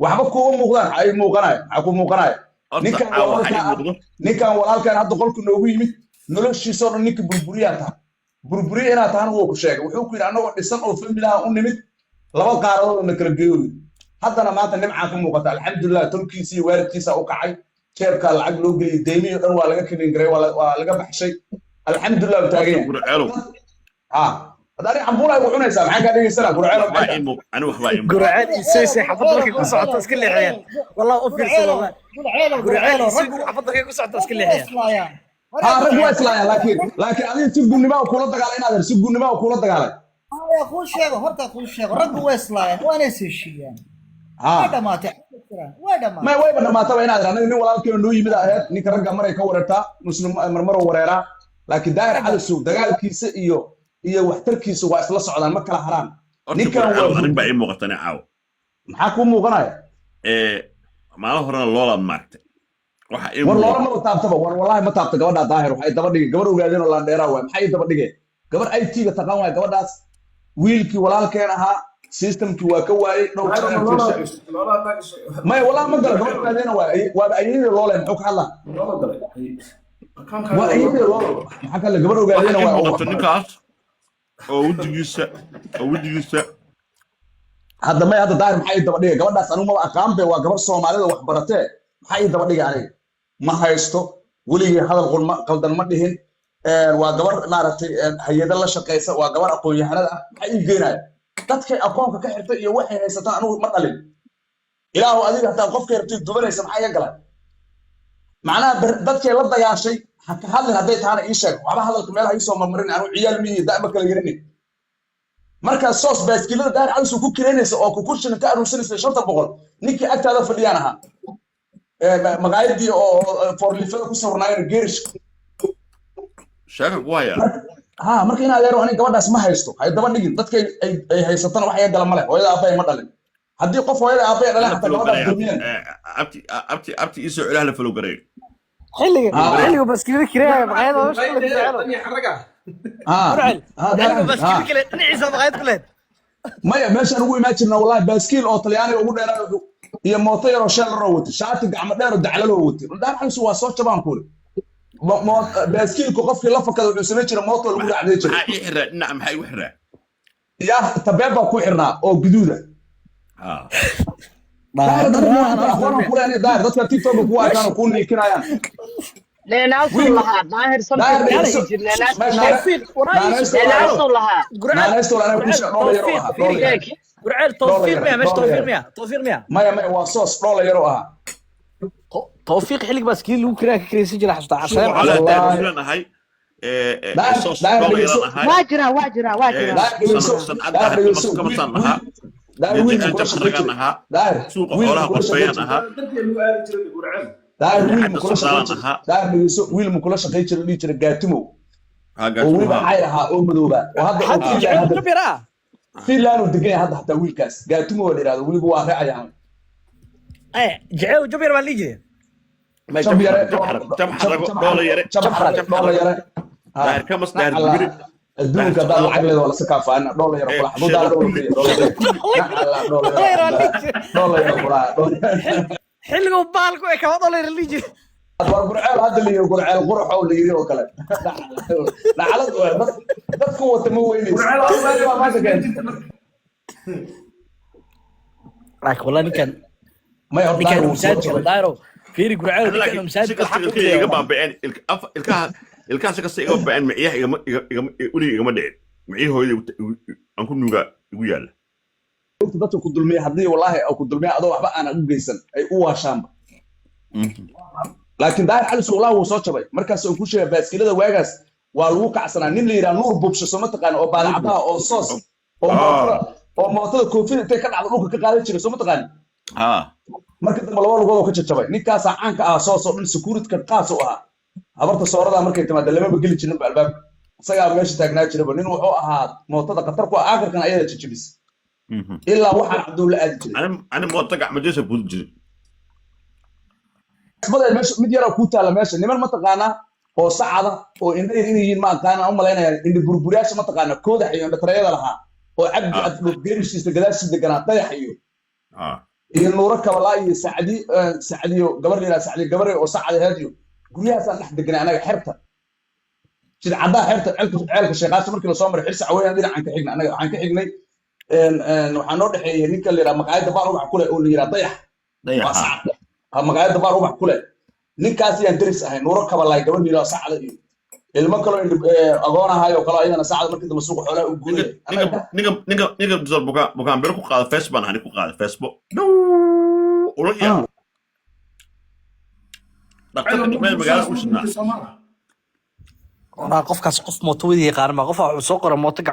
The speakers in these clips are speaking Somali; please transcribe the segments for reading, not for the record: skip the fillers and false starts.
waxba kuuma muuqdaan ay muuqanaya maxaa ku muuqanaya horta ninkan caawa walaalka waxaa ii ah muuqdo ninkan walaalkan hadda qolku noogu yimid noloshiisoo dhan ninka burburiyaa taha burburiya inaad tahana wuu ku sheegay wuxuu ku yidhi annagoo dhisan oo familaha u nimid laba qaaradood na kala geeyoy haddana maanta nimcaa ka muuqata alxamdulilah tolkiisa iyo waalidkiisa u kacay jeebkaa lacag loo geliyay deymiyo dhan waa laga kadin garay waa laga baxshay alxamdulilah u taagan horta yahay gurceelow ha hadda ani cambuulay ku cunaysaa maxaa kaa dhegeysanaa gurceelo waxbaa maxay ii muuq ani waxbaa ii muuq قرعان يسوي حفظ لك قصة تسكن لي حيان والله أوفر والله قرعان يسوي حفظ لك قصة تسكن لي حيان ha rag waa islaayaan laakiin adiga si gunnima kula dagaalay inaad si gunnima kula dagaalay يا اخو الشيخ هرت اخو الشيخ رب ويسلاين وانا سيشيان ha ودا ما تحكي ودا ما ما wayba dhamaataba inaad anaga nin walaalkeena noo yimid ahayd ninka ragga maray ka wareertaa muslim marmar wareeraa laakiin daahir cali suug dagaalkiisa iyo waxtarkiisa waa isla socdaan ma kala haraan horta ninkan gurceelow waa arrin baa ii muuqatani caawa maxaa kuu muuqanaya maalin horena loolaad maaragtay waxa ii war muuqda loola ma taabtaba war wallahi ma taabta gabadha daahir waxay daba dhigay gabar ogaadeen oo laandheeraa waay maxay daba dhigeen gabar IT-ga taqaan waay gabadhaas wiilkii walaalkeen ahaa systemkii waa ka waayey dhowr jeer aan fiirshay maya wallahi ma gala gabar ogaadeen waa ayayda loole muxuu ka hadlaa waa ayayda loole maxaa kale gabar waxa ogaadeen ii waa muuqato ninkaas oo wejigiisa hadda may hadda daahir maxay daba dhigay gabadhaas anigu ma aqaan be waa gabar Soomaalida wax baratee maxay daba dhigay aniga ma haysto weligii hadal qaldan ma dhihin waa gabar maaragtay hay'ada la shaqeysa waa gabar aqoon-yahanada ah maxay ii geenayaan dadkay aqoonka ka xirtay iyo waxay haysataan anigu ma dhalin ilaahu adiga hataa qofkay rabtay dubanaysa maxaa iga galay macnaha dadkay la dagaashay ha ka hadlin hadday tahana ii sheeg waxba hadalka meel ha ii soo marmarin anigu ciyaal miyi da'ba kala yarinin markaa soos baaskilada daahir cali suug ku kireynaysa oo kukurshina ka aruursanaysa 500 ninkii agtaada fadhiyaan ahaa magaayadii oo forlifada ku sawirnaayeen geerish sheeka ku haya ha marka in adeero aniga gabadhaas ma haysto hay daba dhigin dadka ay haysatana wax ay gala male hooyada aabay ma dhalin haddii qof hooyada aabay dhalan xataa gabadhaas dumiyeen abti isoo celaha la falow gareeyo حلو بس كذا كرايه بغيت وش كل ha حلو بس كذا كله انا عيسى بغيت كله maya meeshaan ugu imaan jirna wallahi baaskiil oo talyaaniga ugu dheeraa iyo mooto yaroo sheel roo wata shaati gacmo dheer oo daclaloo wata daahir cali suug waa soo jabaan kuule baaskiilku qofkii la fakada wuxuu samayn jiray mooto lagu dhacday jiray maxaa ii xiraa dhinaca maxaa igu xiraa yaa tabeeb baa ku xirnaa oo guduuda daahir daahir dadka tiktok ku arkaan ku niikinayaan ناسو لها ظاهر daahir صمت ناسو لها naanaysto anaa ku sheeg dhoola yaroo ahaa dhoola yar قرعان توفيق 100 مش توفيق 100 توفيق 100 maya waa soos dhoola yaroo ahaa توفيق حلق بس كذا لو كراك كريسي جرا حستا عشان على داير ahay صوص dhoola yaran ahay واجرة واجرة واجرة sanad daahir kama san lahaa daahir wiil jajab kula shaqeyn xaragan jiray ahaa daahir suuqa wiil xoolaha kula shaqeyn qorfeeyaan ahaa daahir wiil hadda kula shaqeyn socdaalan jiray ahaa daahir dhegeyso wiil kula shaqeyn jiray dhihi jiray gaatimo oo weliba gaashumaha cayr ahaa oo madooba oo hadda oo حد fiilaan جعل hadda كبيرة fiilaan uu degan yahay hadda hataa wiilkaas gaatimo waa la yidhahdo weliba waa reecayaan اي جعل جبير ما ليجي jab yare jab xarago dhoola yare jab xarago dhoola yare daahir kamas daahir digiri adduunka haddaad lacag leedo waa lasa kaafaana dhoola yaro kula xamudaa dhoola yaro kula حلقوا بالكم ايه كمان ولا ليجي war gurceel hadda la yiri gurceel qurux oo la yiri oo kale lacalad waa dadku wata ma weynayso راك والله كان ma yar كان مساجل دايرو فيري قرعان كان مساجل iga baabeen ilkaha si kasta iga baabeen miciyaha igama dhicin miciyah hooyada aan ku nuuga igu yaala dadku ku dulmiyay haddii wallahi ku dulmiyay adoo waxba aan u geysan ay u waashaanba laakiin daahir cali suug wuu soo jabay markaas uu ku sheegay baaskilada waagaas waa lagu kacsanaa nin la yiraahdo nuur bubsho soo ma taqaan oo baalacadaa oo soos oo mootada koofida intay ka dhacdo dhulka ka qaadan jiray soo ma taqaan marka dambe laba lugood oo ka jajabay ninkaas caanka ah soos oo dhan security ka qaas u ahaa habarta soorada markay timaado lama geli jirin albaabka isagaa meesha taagnaa jiraba nin wuxuu ahaa mootada qatar ku aakhirkan ayada jajabis ilaa waxaan cabdulla aadi jiray ani mooto gacmadeesa budi jiray isbada meesha mid yar oo ku taala meesha niman ma taqaanaa oo sacada oo indhayr inay yihiin ma aqaana u malaynaya indha burburiyaasha ma taqaana koodax iyo indha tareeyada lahaa oo cabdi adlo geerishiisa gadaashiisa deganaa dayax iyo iyo nuuro kabalaa iyo sacdiyo gabar la sacdiyo gabar oo sacad hadiyo guryahaas aan dhex deganay anaga xirta sida cadaa xirta ceelka sheeqaas markii la soo maray xirsa weeyaan dhinacan ka xigna anaga waxaan ka xignay waxaan noo dhaxeeyay ninka la yiraahdo maqaayada baar ubax kule oo la yiraahdo dayax maqaayada baar ubax kule ninkaas yaan daris ahay nuuro kabalaa gabar la yiraahdo sacad iyo ilmo kale agoon ahayo kale ayadana sacad markii dama suuq xoolaha u guuray ninka dusal bukaan biro ku qaada facebook aan ku qaada facebook ulo ya dhaqtarka meel magaalada u shidnaa أنا قف كاس قف موتودي قارما قف سوقر موتة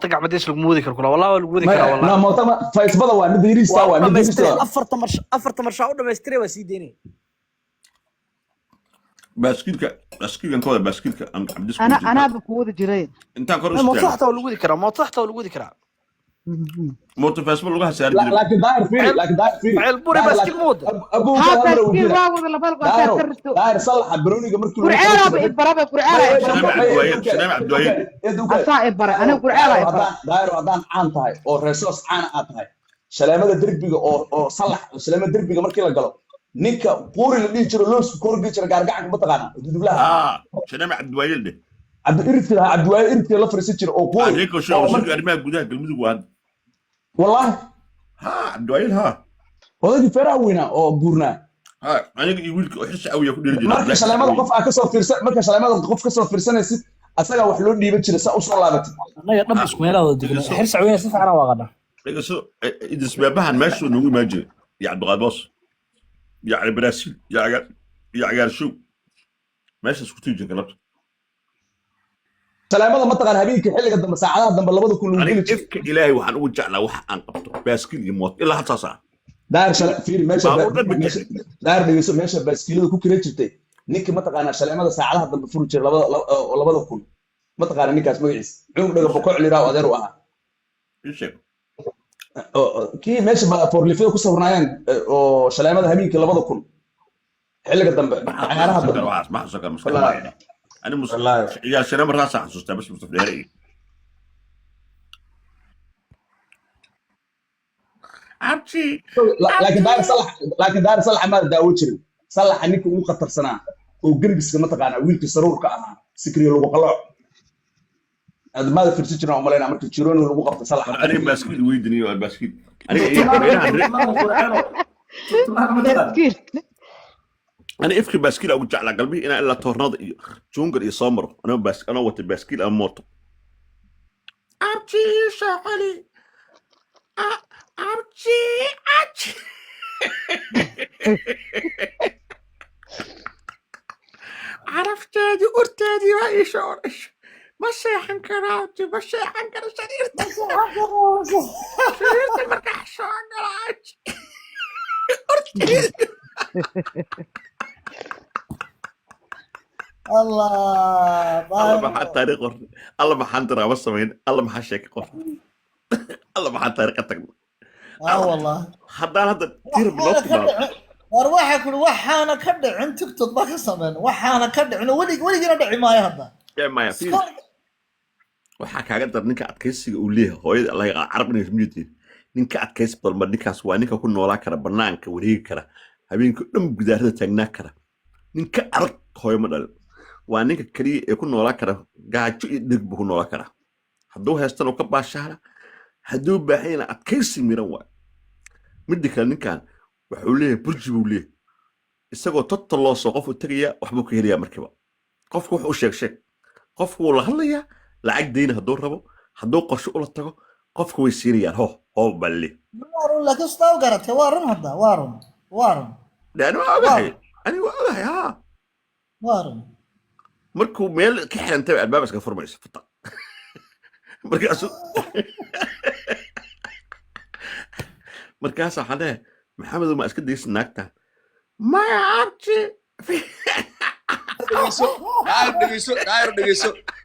قعمديس لو مودي كركلا والله لو مودي كرا والله لا موتة فايسبدا waa mid yiriista waa mid yiriista afarta marsha u dhameystire waa sii deynay baaskiilkan kooda baaskiilka aan cabdis أنا بقود جرين intaan kor u موتة حتى لو مودي كرا موتة حتى لو مودي كرا موتة facebook lagu hasaar لكن داير فيري عيل بوري باسكيل مود ابو هذا كيف واحد ولا بالك وتكررته داير صلح برونيga markii قرعه بالبرابه قرعه سلام عبد الوهيب أصائب برا أنا قرعه داير wadaan caan tahay oo reesos caan ah tahay salaamada derbiga oo salax salaamada derbiga markii la galo ninka qori la dhigi jiro loos korgi jiro gaargacanka ma taqaana dudublaha سلام عبد الوهيب عبد الوهيب la fariisan jiro oo qori عليك شو arrimaha gudaha galmudug waan والله ها عبد الوهيب ها ودي فراha weyna oo guurna ها aniga iyo wiilka oo xirsi awiya ku dhiri jiray marka salaamada qof ka soo fiirsan marka salaamada qof ka soo fiirsanaysid asaga wax loo dhiiban jiray sa u soo laabatay anaga dhab isku meelaha wada degan xir sacweyn si fiican waa qadha iga soo idisbaabahan meeshu nagu imaajin ya Abdulqadir ya Brasil ya agaar show meesha isku tiijin galabta salaamada ma taqaan habeenkii xilliga dambe saacadaha dambe labada kun lagu geli jiray ifka ilaahay waxaan ugu jeclaa wax aan qabto baaskiil iyo moot ilaa hataa saa daar shala fiiri meesha daar dhigayso meesha baaskiilada ku kira jirtay ninkii ma taqaanaa salaamada saacadaha dambe furu jiray labada kun ma taqaanaa ninkaas magaciisa cunug dhaga bokoc liraa adeer u ahaa isheeg kii meesha ba forlifada ku sawirnaayeen oo salaamada habeenkii labada kun xilliga dambe cagaaraha dambe ما حصل مشكلة أنا يا سلام الراس حسوس بس مستفيري عبتي لكن دار صلح ما داوود jirin صلح ninka ugu qatarsanaa oo garbiska ma taqaana wiilka saruurka ahaa sikriyo lagu qalac admaada firsi jirna umaleyna markii jiroon lagu qabto صلح أنا باسكيل ويدني والباسكيل أنا إفكي باسكيل أو جعل قلبي أنا إلا تورناض جونجر يصامر أنا وقت باسكيل أم موتو عبتي شغلي عبتي عرفت هذه أرتادي رأي شعورش مسيحن كراوتي مسيحن كرا شريرتي شريرتي مركح شعورش أرتادي الله ما حد طريق قرن الله ما حد ترى بس مين الله ما حد شيك قرن الله ما حد طريقتك والله حضر هذا كثير بلوك وروحك وحانا كدع انت تكتب باك سمين وحانا كدع ولي ندعي ما يهضا يا ما يفيد waxaa kaaga dar ninka adkaysiga uu leeyahay hooyada Allah ya carabna ismiyadii ninka adkays balmar ninkaas waa ninka ku noolaa kara banaanka wareegi kara habeenka dhan gudaarada taagnaa kara ninka arag hooyo ma dhalin waa ninka kaliya ee ku noolaa kara gaajo iyo dhig buu ku noolaa kara hadduu haystan oo ka baashaala hadduu baahayna adkaysi miran waa mid kale ninkan wuxuu leeyahay burji buu leeyahay isagoo total loo soo qof u tagaya waxbuu ka helayaa markiiba qofku wuxuu sheeg qofku wuu la hadlayaa lacag deyna hadduu rabo hadduu qorsho ula tago qofku way siinayaan ho balle وارون لك استاو قرأت وارون هذا وارون لأنه أوغاهي أنا أوغاهي ها وارون مركو ميل كحل انتبع الباب اسكا فرميس فتا مركاسو مركاسو حدا محمد وما اسكد ديس ناكتا ما عرفتي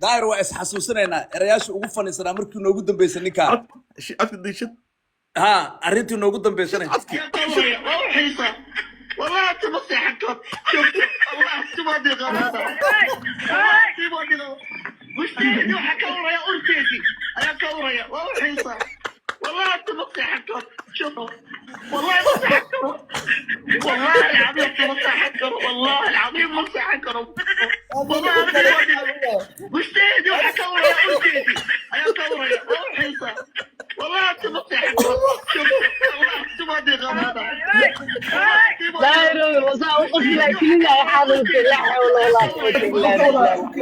داير waa is xasuusanayna erayaashu ugu faniisana markii noogu dambeysay ninka أفكد ديشت ها arintii noogu dambeysay والله تبصي حكم والله تبغى غلطة تبغى وش تيجي وحكورة يا أرتيتي يا كورة يا وحيصة والله انت مصلحتكم شوفوا والله مصلحتكم والله العظيم مصلحتكم والله العظيم مصلحتكم والله مجتهد وحكورة يا أمتيتي يا كورة يا حيصة والله انت مصلحتكم شوفوا والله انت ما ادري غلطة لا يروي وصا وقف لا كل لا حاضر لا حول ولا قوة إلا بالله والله انت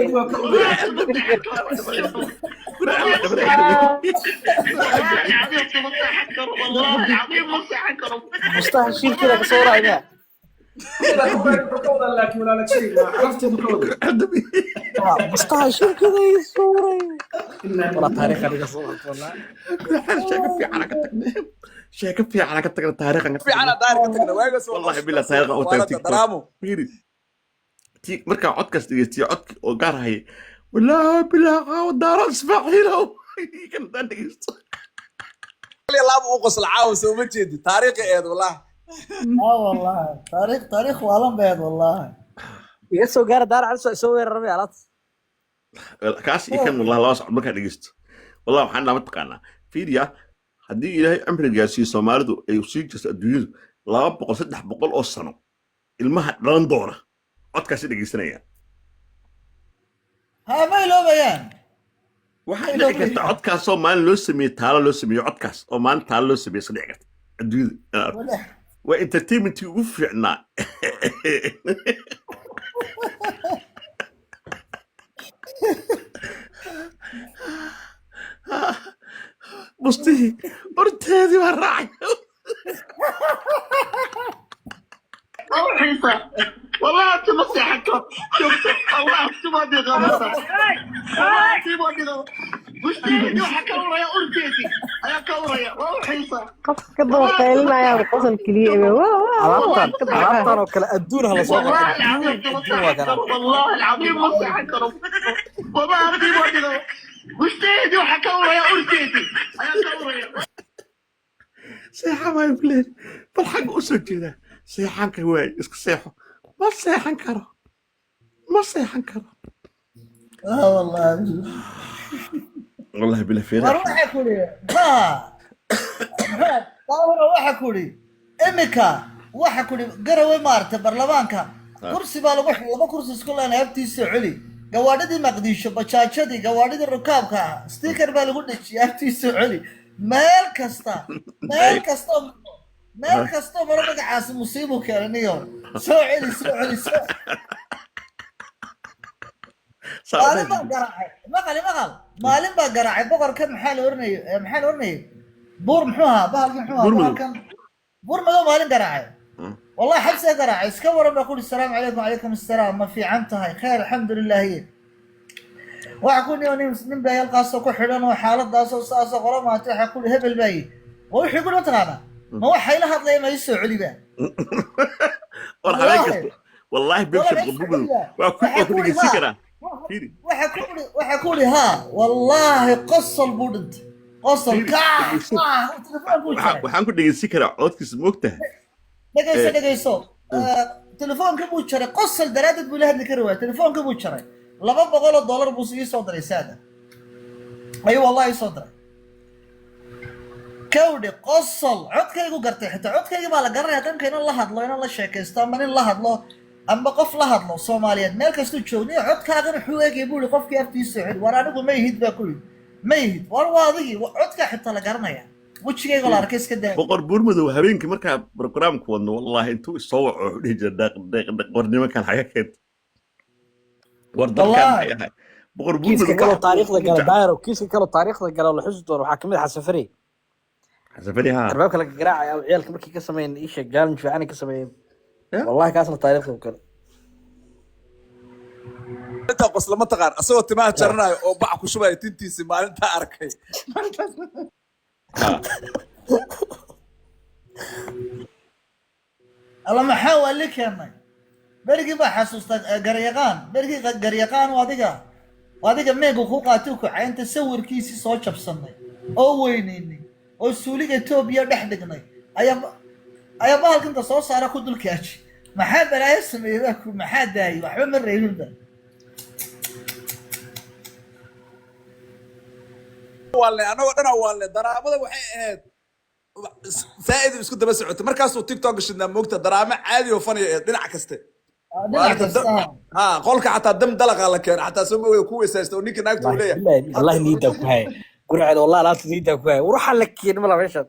مصلحتكم شوفوا والله العظيم مصلحتكم والله العظيم مصلحتكم مصطفى شيل كذا بصورة هنا مصطفى شيل كذا صورة والله تاريخ هذه صورة والله شاكب في حركتك التاريخ في عنا داير كتقنا واقص والله بالله تاريخ او تيك درامو فيري تي مركا عدكاس دغيستي عدك او غار هي والله بالله دار اسماعيل كان دغيست لاب وقص العاوس وما جيد تاريخي ايد والله والله تاريخ والله بيض والله يسو قال دار على سوي الربيع على كاس كان والله لا صعب مركا دغيست والله waxaan ma taqaana fiiriya hadii ilaahay amrigaasi Soomaalidu ay u sii jirto adduunyadu 200 300 oo sano ilmaha dhalan doona codkaasi dhageysanaya ها ما يلو بيان waxaa dhici karta codkaas oo maalin loo sameeyay taalo loo sameeyay codkaas oo maalin taalo loo sameeyay saddex karta adduunyada waa entertainment ugu fiicnaa مستحي ارتدي والراعي أو حيصة والله أنت مصلحتكم شوف والله أنت ما أدري غلطة والله أنت ما أدري غلطة مجتهد وحكورة يا أرتيتي يا كورة يا حيصة كبر قيلنا يا قصل كليه عطر وكلا أدونها والله العظيم أنت مصلحتكم والله العظيم مصلحتكم والله أنت ما أدري غلطة مجتهد وحكورة يا أرتيتي يا كورة يا سيحة ما يبلين بالحق أسر كذا سيحان كواي اسك سيحو ما سيحان كرو ما سيحان كرو والله والله بلا فيرا روح كوري ها طاوله waxa kuri imika waxa kuri garowe maarta barlamaanka kursi baa lagu laba kursi isku leenahay abtiisa culi gawaadhidii maqdisho bajaajadii gawaadhidii rukaabka sticker baa lagu dhajiyay abtiisa culi meel kasta maro magacaas musiibo keenaniyo soo celi maalin baa garaacay boqorkan maxaa la oranayay buur muxuu ahaa bahalkii muxuu ahaa boqorkan buur madow maalin garaacay wallahi xabsiga garaacay iska waran baa kuli salaamu calaykum calaykum assalaam ma fiican tahay khayr alxamdulilah waxa ku nin baa halkaasoo ku xidhan oo xaaladaasoo saasoo qolo maanta waxa kuli hebel baayi waa wixii kuli mataqaana ma waxay la hadlaya ma isoo celiba والله بيمشي بقبوبه وكل يسكره waxa ku ri ha wallahi qosol budint qosol ka waxaan ku dhageysan karaa codkiisa moogtahay dhageyso telefoonka buu jaray qosol daraadad buu la hadli kari waayay telefoonka buu jaray $200 buu sii soo diray saada ayo wallahi soo diray كودي قصل عدك يقول قرتي حتى عدك يجي بالك قرية تمكن الله هضلو إن الله شاكست أما الله هضلو أما قف الله هضلو صوماليات مالك استوتشوني عدك هذا حواق يقول قف كيف تيسعد ورا نقول ما يهد باكل ما يهد ورواضي عدك حتى لقرنا يعني وش يقول أركيس كده بقر بورمدو هبين كمركا برنامج كونه والله أنتوا الصوع دق ورني ما كان حاجة كده ورد كان بقر كيس بورمدو كانوا تاريخ ذا قالوا داير وكيس كانوا تاريخ ذا قالوا الحزب وحاكمين حسفري حسفري ها الباب كلا قراعة أو عيالك مركي كسمين إيش قال مش عاني كسمين والله كاسر تاريخ وكذا انت قص لما تقار اسو تما جرناي او باع ku shubay tintiisi maalinta arkay الله ما حاول لك يا ماي برقي بقى حسوس قريقان برقي قريقان واديقا ميقو خوقاتوك عين تسور كيسي صوتش بصني او وينيني او سوليقا توبيا دحدقني ايا بالك انت صوص على خد الكاتش ما حد لا يسمي ذاك ما حد داي وحبا من ريلون ده والله أنا وأنا والله درامة وحيد زائد اسكت بس عدت مركز تيك توك شدنا موقت درامة عادي وفني دينا كسته ها قولك حتى دم دلق على كان حتى سمو كوي سيستو نيك ناقته وليه والله نيدا كهاي قرعة والله لا تنيدا كهاي وروح لك كين ملا مشهد